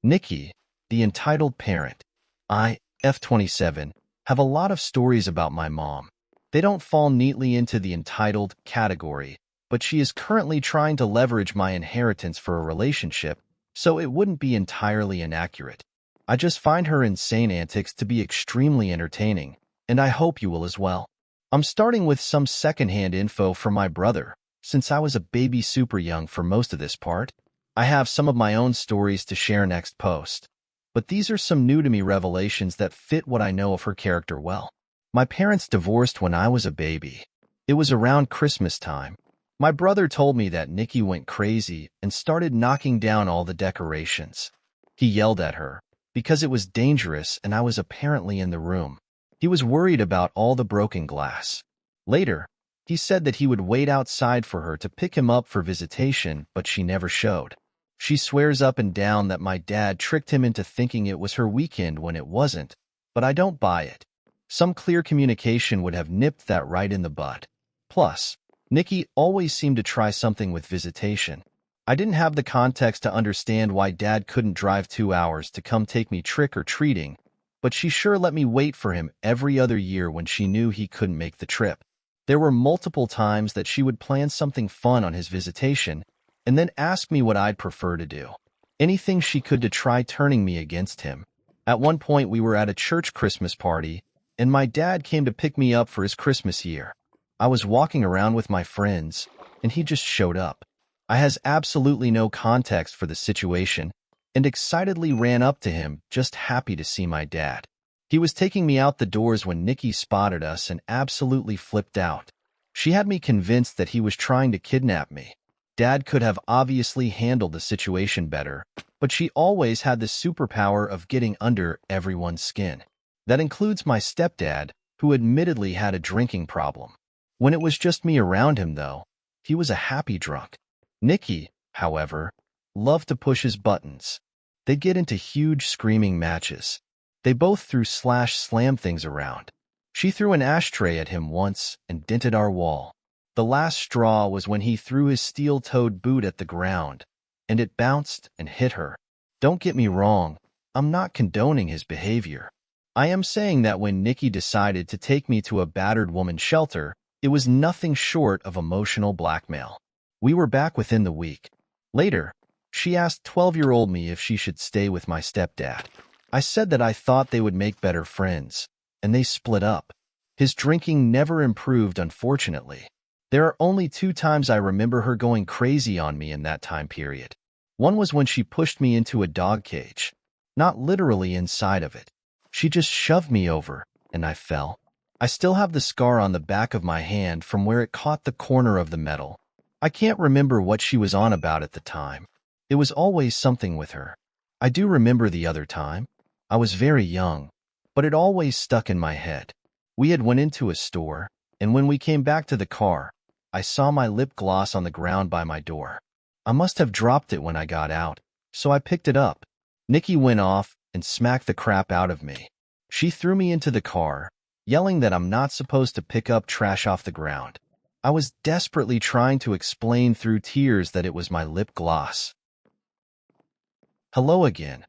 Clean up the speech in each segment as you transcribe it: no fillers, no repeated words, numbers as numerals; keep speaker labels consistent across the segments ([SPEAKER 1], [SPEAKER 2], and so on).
[SPEAKER 1] Nicky, the entitled parent. I, F27, have a lot of stories about my mom. They don't fall neatly into the entitled category, but she is currently trying to leverage my inheritance for a relationship, so it wouldn't be entirely inaccurate. I just find her insane antics to be extremely entertaining, and I hope you will as well. I'm starting with some secondhand info from my brother, since I was a baby super young for most of this part. I have some of my own stories to share next post, but these are some new-to-me revelations that fit what I know of her character well. My parents divorced when I was a baby. It was around Christmas time. My brother told me that Nicky went crazy and started knocking down all the decorations. He yelled at her, because it was dangerous and I was apparently in the room. He was worried about all the broken glass. Later, he said that he would wait outside for her to pick him up for visitation, but she never showed. She swears up and down that my dad tricked him into thinking it was her weekend when it wasn't, but I don't buy it. Some clear communication would have nipped that right in the bud. Plus, Nicky always seemed to try something with visitation. I didn't have the context to understand why Dad couldn't drive 2 hours to come take me trick-or-treating, but she sure let me wait for him every other year when she knew he couldn't make the trip. There were multiple times that she would plan something fun on his visitation and then ask me what I'd prefer to do. Anything she could to try turning me against him. At one point, we were at a church Christmas party, and my dad came to pick me up for his Christmas year. I was walking around with my friends, and he just showed up. I has absolutely no context for the situation, and excitedly ran up to him, just happy to see my dad. He was taking me out the doors when Nicky spotted us and absolutely flipped out. She had me convinced that he was trying to kidnap me. Dad could have obviously handled the situation better, but she always had the superpower of getting under everyone's skin. That includes my stepdad, who admittedly had a drinking problem. When it was just me around him, though, he was a happy drunk. Nicky, however, loved to push his buttons. They'd get into huge screaming matches. They both threw slam things around. She threw an ashtray at him once and dented our wall. The last straw was when he threw his steel-toed boot at the ground, and it bounced and hit her. Don't get me wrong, I'm not condoning his behavior. I am saying that when Nicky decided to take me to a battered woman's shelter, it was nothing short of emotional blackmail. We were back within the week. Later, she asked 12-year-old me if she should stay with my stepdad. I said that I thought they would make better friends, and they split up. His drinking never improved, unfortunately. There are only 2 times I remember her going crazy on me in that time period. One was when she pushed me into a dog cage. Not literally inside of it. She just shoved me over, and I fell. I still have the scar on the back of my hand from where it caught the corner of the metal. I can't remember what she was on about at the time. It was always something with her. I do remember the other time. I was very young, but it always stuck in my head. We had went into a store, and when we came back to the car, I saw my lip gloss on the ground by my door. I must have dropped it when I got out, so I picked it up. Nicky went off and smacked the crap out of me. She threw me into the car, yelling that I'm not supposed to pick up trash off the ground. I was desperately trying to explain through tears that it was my lip gloss. Hello again,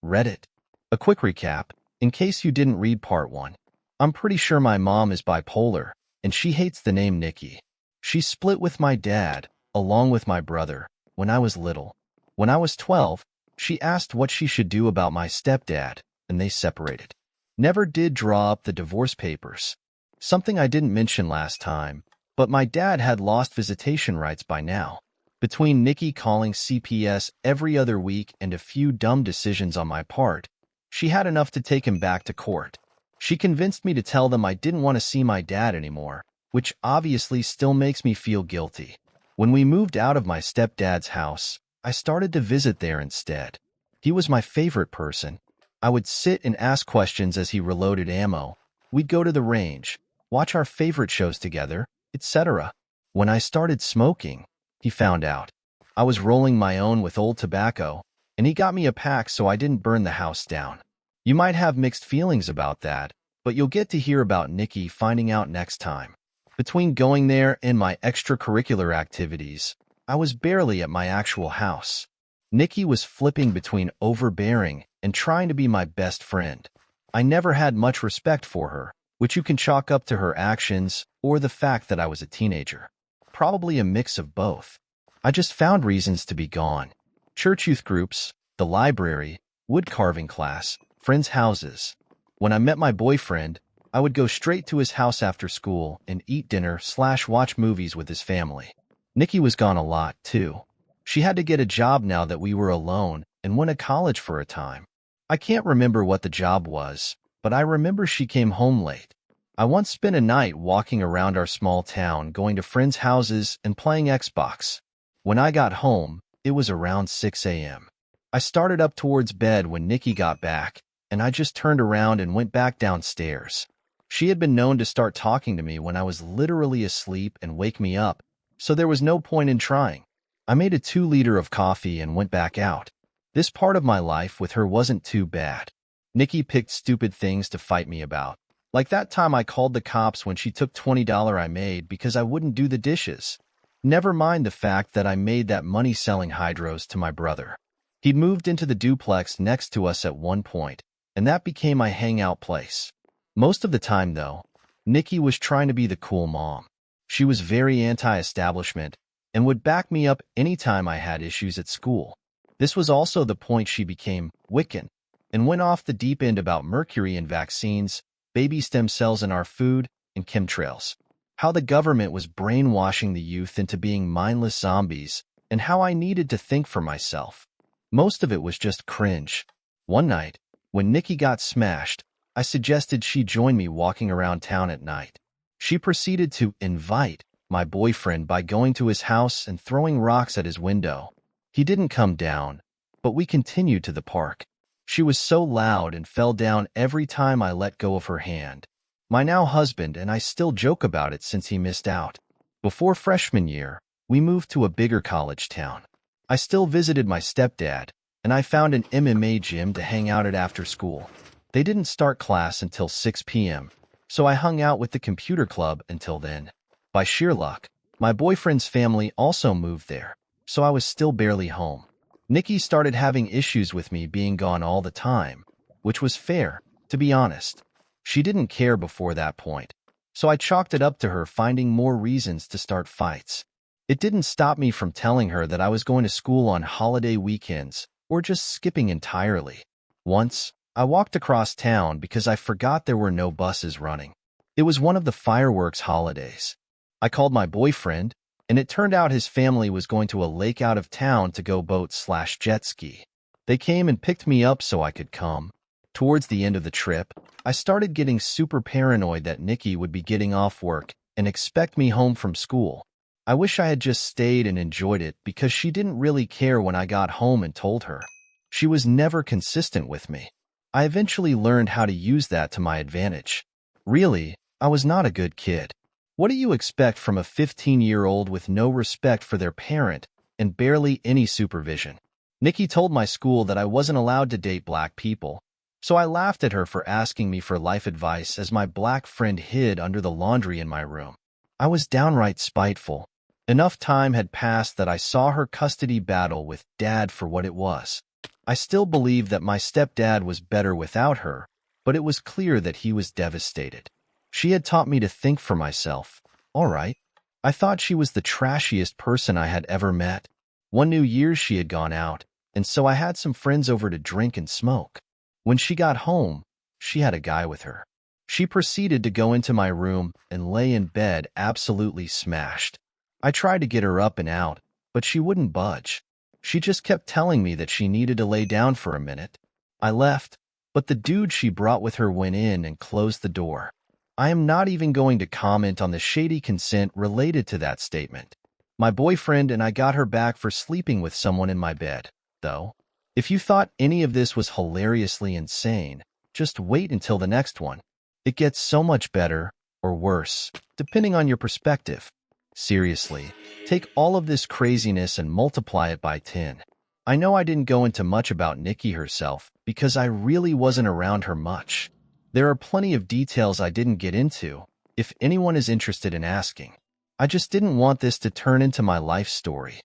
[SPEAKER 1] Reddit. A quick recap, in case you didn't read part 1. I'm pretty sure my mom is bipolar, and she hates the name Nicky. She split with my dad, along with my brother, when I was little. When I was 12, she asked what she should do about my stepdad, and they separated. Never did draw up the divorce papers. Something I didn't mention last time, but my dad had lost visitation rights by now. Between Nicky calling CPS every other week and a few dumb decisions on my part, she had enough to take him back to court. She convinced me to tell them I didn't want to see my dad anymore, which obviously still makes me feel guilty. When we moved out of my stepdad's house, I started to visit there instead. He was my favorite person. I would sit and ask questions as he reloaded ammo. We'd go to the range, watch our favorite shows together, etc. When I started smoking, he found out. I was rolling my own with old tobacco, and he got me a pack so I didn't burn the house down. You might have mixed feelings about that, but you'll get to hear about Nicky finding out next time. Between going there and my extracurricular activities, I was barely at my actual house. Nicky was flipping between overbearing and trying to be my best friend. I never had much respect for her, which you can chalk up to her actions or the fact that I was a teenager. Probably a mix of both. I just found reasons to be gone. Church youth groups, the library, wood carving class, friends' houses. When I met my boyfriend, I would go straight to his house after school and eat dinner/watch movies with his family. Nicky was gone a lot, too. She had to get a job now that we were alone and went to college for a time. I can't remember what the job was, but I remember she came home late. I once spent a night walking around our small town, going to friends' houses and playing Xbox. When I got home, it was around 6 a.m. I started up towards bed when Nicky got back, and I just turned around and went back downstairs. She had been known to start talking to me when I was literally asleep and wake me up, so there was no point in trying. I made a 2-liter of coffee and went back out. This part of my life with her wasn't too bad. Nicky picked stupid things to fight me about. Like that time I called the cops when she took $20 I made because I wouldn't do the dishes. Never mind the fact that I made that money selling hydros to my brother. He'd moved into the duplex next to us at one point, and that became my hangout place. Most of the time, though, Nicky was trying to be the cool mom. She was very anti-establishment and would back me up anytime I had issues at school. This was also the point she became Wiccan and went off the deep end about mercury in vaccines, baby stem cells in our food, and chemtrails. How the government was brainwashing the youth into being mindless zombies, and how I needed to think for myself. Most of it was just cringe. One night, when Nicky got smashed, I suggested she join me walking around town at night. She proceeded to invite my boyfriend by going to his house and throwing rocks at his window. He didn't come down, but we continued to the park. She was so loud and fell down every time I let go of her hand. My now husband and I still joke about it since he missed out. Before freshman year, we moved to a bigger college town. I still visited my stepdad, and I found an MMA gym to hang out at after school. They didn't start class until 6 p.m., so I hung out with the computer club until then. By sheer luck, my boyfriend's family also moved there, so I was still barely home. Nicky started having issues with me being gone all the time, which was fair, to be honest. She didn't care before that point, so I chalked it up to her finding more reasons to start fights. It didn't stop me from telling her that I was going to school on holiday weekends or just skipping entirely. Once, I walked across town because I forgot there were no buses running. It was one of the fireworks holidays. I called my boyfriend, and it turned out his family was going to a lake out of town to go boat/jet ski. They came and picked me up so I could come. Towards the end of the trip, I started getting super paranoid that Nicky would be getting off work and expect me home from school. I wish I had just stayed and enjoyed it because she didn't really care when I got home and told her. She was never consistent with me. I eventually learned how to use that to my advantage. Really, I was not a good kid. What do you expect from a 15-year-old with no respect for their parent and barely any supervision? Nicky told my school that I wasn't allowed to date black people, so I laughed at her for asking me for life advice as my black friend hid under the laundry in my room. I was downright spiteful. Enough time had passed that I saw her custody battle with Dad for what it was. I still believed that my stepdad was better without her, but it was clear that he was devastated. She had taught me to think for myself. All right. I thought she was the trashiest person I had ever met. One New Year's she had gone out, and so I had some friends over to drink and smoke. When she got home, she had a guy with her. She proceeded to go into my room and lay in bed absolutely smashed. I tried to get her up and out, but she wouldn't budge. She just kept telling me that she needed to lay down for a minute. I left, but the dude she brought with her went in and closed the door. I am not even going to comment on the shady consent related to that statement. My boyfriend and I got her back for sleeping with someone in my bed, though. If you thought any of this was hilariously insane, just wait until the next one. It gets so much better, or worse, depending on your perspective. Seriously, take all of this craziness and multiply it by 10. I know I didn't go into much about Nicky herself because I really wasn't around her much. There are plenty of details I didn't get into, if anyone is interested in asking. I just didn't want this to turn into my life story.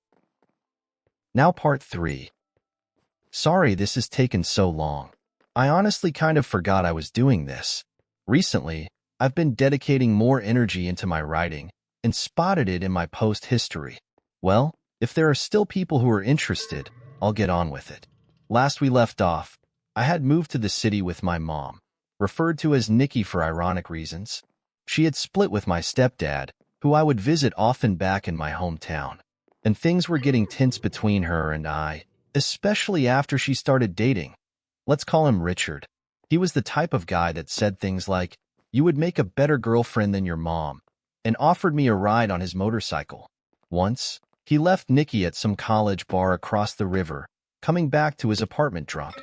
[SPEAKER 1] Now part 3. Sorry this has taken so long. I honestly kind of forgot I was doing this. Recently, I've been dedicating more energy into my writing and spotted it in my post history. Well, if there are still people who are interested, I'll get on with it. Last we left off, I had moved to the city with my mom, referred to as Nicky for ironic reasons. She had split with my stepdad, who I would visit often back in my hometown, and things were getting tense between her and I, especially after she started dating. Let's call him Richard. He was the type of guy that said things like, "You would make a better girlfriend than your mom," and offered me a ride on his motorcycle. Once, he left Nicky at some college bar across the river, coming back to his apartment drunk.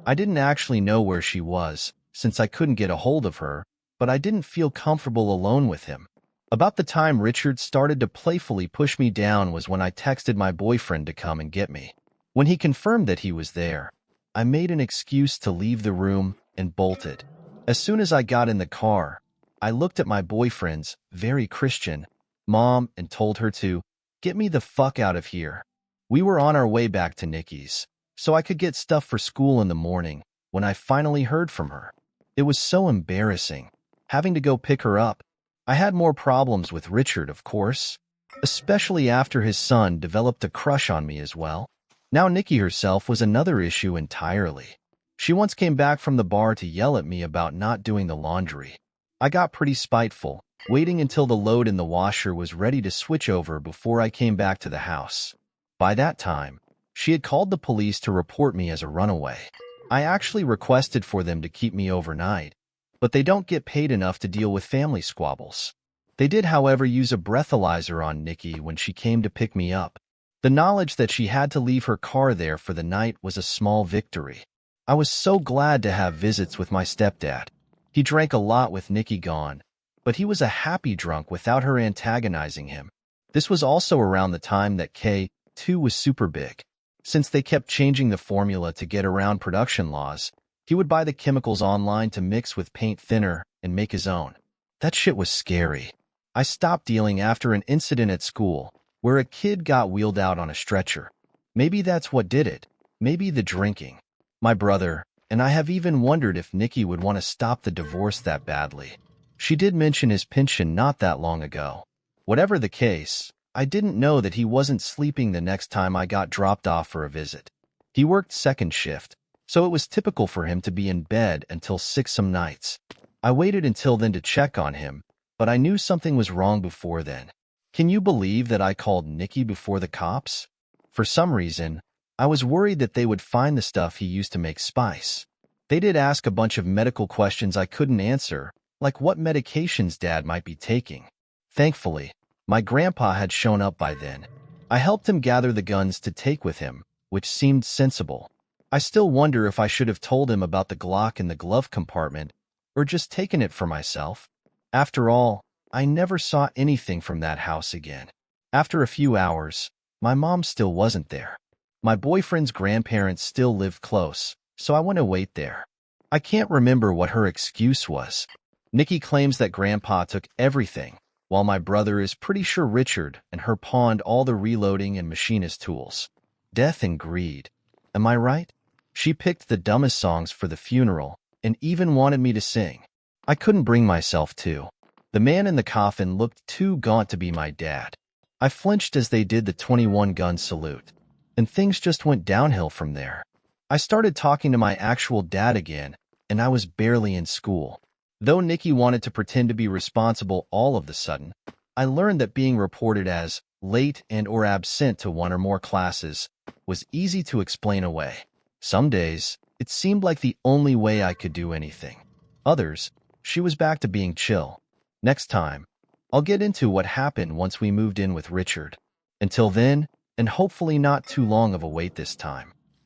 [SPEAKER 1] I didn't actually know where she was, since I couldn't get a hold of her, but I didn't feel comfortable alone with him. About the time Richard started to playfully push me down was when I texted my boyfriend to come and get me. When he confirmed that he was there, I made an excuse to leave the room and bolted. As soon as I got in the car, I looked at my boyfriend's, very Christian, mom and told her to get me the fuck out of here. We were on our way back to Nicky's, so I could get stuff for school in the morning when I finally heard from her. It was so embarrassing, having to go pick her up. I had more problems with Richard, of course, especially after his son developed a crush on me as well. Now Nicky herself was another issue entirely. She once came back from the bar to yell at me about not doing the laundry. I got pretty spiteful, waiting until the load in the washer was ready to switch over before I came back to the house. By that time, she had called the police to report me as a runaway. I actually requested for them to keep me overnight, but they don't get paid enough to deal with family squabbles. They did, however, use a breathalyzer on Nicky when she came to pick me up. The knowledge that she had to leave her car there for the night was a small victory. I was so glad to have visits with my stepdad. He drank a lot with Nicky gone, but he was a happy drunk without her antagonizing him. This was also around the time that K2 was super big. Since they kept changing the formula to get around production laws, he would buy the chemicals online to mix with paint thinner and make his own. That shit was scary. I stopped dealing after an incident at school where a kid got wheeled out on a stretcher. Maybe that's what did it. Maybe the drinking. My brother and I have even wondered if Nicky would want to stop the divorce that badly. She did mention his pension not that long ago. Whatever the case, I didn't know that he wasn't sleeping the next time I got dropped off for a visit. He worked second shift, so it was typical for him to be in bed until 6 some nights. I waited until then to check on him, but I knew something was wrong before then. Can you believe that I called Nicky before the cops? For some reason, I was worried that they would find the stuff he used to make spice. They did ask a bunch of medical questions I couldn't answer, like what medications Dad might be taking. Thankfully, my grandpa had shown up by then. I helped him gather the guns to take with him, which seemed sensible. I still wonder if I should have told him about the Glock in the glove compartment, or just taken it for myself. After all, I never saw anything from that house again. After a few hours, my mom still wasn't there. My boyfriend's grandparents still lived close, so I went to wait there. I can't remember what her excuse was. Nicky claims that Grandpa took everything, while my brother is pretty sure Richard and her pawned all the reloading and machinist tools. Death and greed. Am I right? She picked the dumbest songs for the funeral and even wanted me to sing. I couldn't bring myself to. The man in the coffin looked too gaunt to be my dad. I flinched as they did the 21-gun salute, and things just went downhill from there. I started talking to my actual dad again, and I was barely in school. Though Nicky wanted to pretend to be responsible all of the sudden, I learned that being reported as late and/or absent to one or more classes was easy to explain away. Some days, it seemed like the only way I could do anything. Others, she was back to being chill. Next time, I'll get into what happened once we moved in with Richard. Until then, and hopefully not too long of a wait this time.